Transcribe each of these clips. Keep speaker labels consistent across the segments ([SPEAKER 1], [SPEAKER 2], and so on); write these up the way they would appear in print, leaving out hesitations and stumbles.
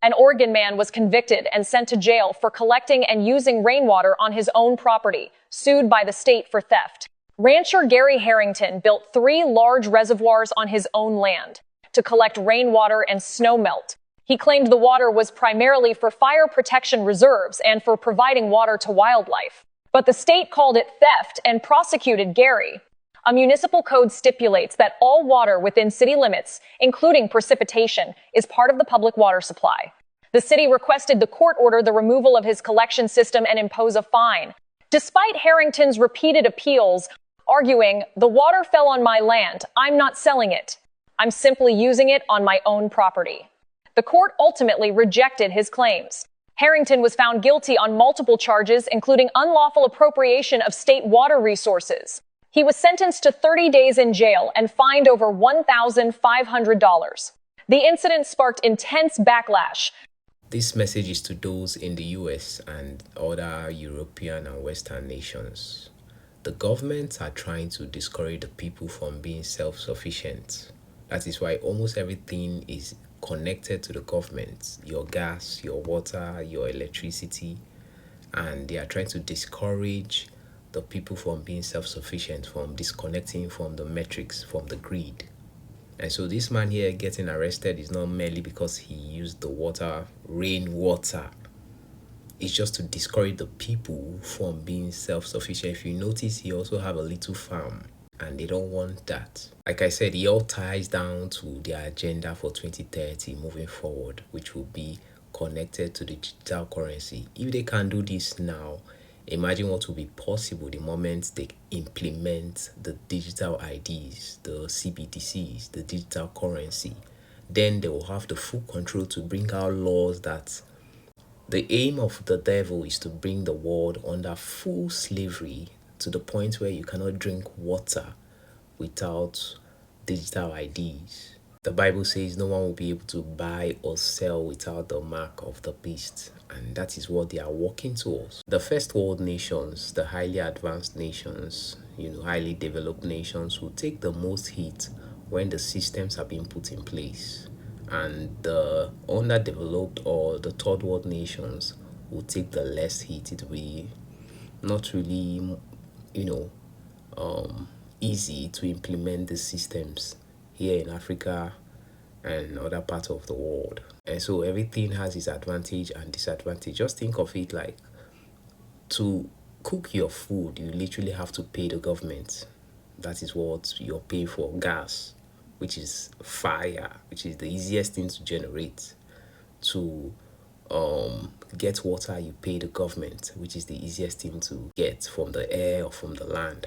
[SPEAKER 1] An Oregon man was convicted and sent to jail for collecting and using rainwater on his own property, sued by the state for theft. Rancher Gary Harrington built 3 large reservoirs on his own land to collect rainwater and snow melt. He claimed the water was primarily for fire protection reserves and for providing water to wildlife. But the state called it theft and prosecuted Gary. A municipal code stipulates that all water within city limits, including precipitation, is part of the public water supply. The city requested the court order the removal of his collection system and impose a fine. Despite Harrington's repeated appeals, arguing, "The water fell on my land. I'm not selling it. I'm simply using it on my own property." The court ultimately rejected his claims. Harrington was found guilty on multiple charges, including unlawful appropriation of state water resources. He was sentenced to 30 days in jail and fined over $1,500. The incident sparked intense backlash.
[SPEAKER 2] This message is to those in the US and other European and Western nations. The governments are trying to discourage the people from being self-sufficient. That is why almost everything is connected to the government. Your gas, your water, your electricity. And they are trying to discourage the people from being self-sufficient, from disconnecting from the metrics, from the grid. And so this man here getting arrested is not merely because he used the water, rainwater. It's just to discourage the people from being self-sufficient. If you notice, he also have a little farm, and they don't want that. Like I said, it all ties down to their agenda for 2030 moving forward, which will be connected to the digital currency. If they can do this now, imagine what will be possible the moment they implement the digital IDs, the CBDCs, the digital currency. Then they will have the full control to bring out laws that the aim of the devil is to bring the world under full slavery to the point where you cannot drink water without digital IDs. The Bible says no one will be able to buy or sell without the mark of the beast. And that is what they are working towards. The first world nations, the highly advanced nations, highly developed nations will take the most hit when the systems have been put in place. And the underdeveloped or the third world nations will take the less hit. It will be not really, easy to implement the systems here in Africa and other parts of the world. And so everything has its advantage and disadvantage. Just think of it like, to cook your food, you literally have to pay the government. That is what you're paying for. Gas, which is fire, which is the easiest thing to generate. To get water, you pay the government, which is the easiest thing to get from the air or from the land.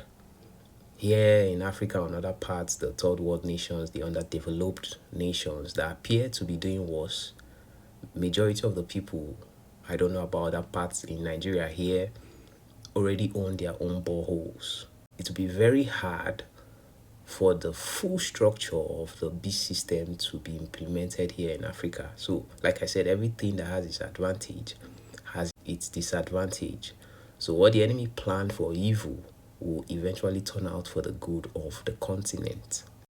[SPEAKER 2] Here in Africa and other parts, the third world nations, the underdeveloped nations that appear to be doing worse, majority of the people, I don't know about other parts in Nigeria here, already own their own boreholes. It will be very hard for the full structure of the beast system to be implemented here in Africa. So, like I said, everything that has its advantage has its disadvantage. So what the enemy planned for evil will eventually turn out for the good of the continent.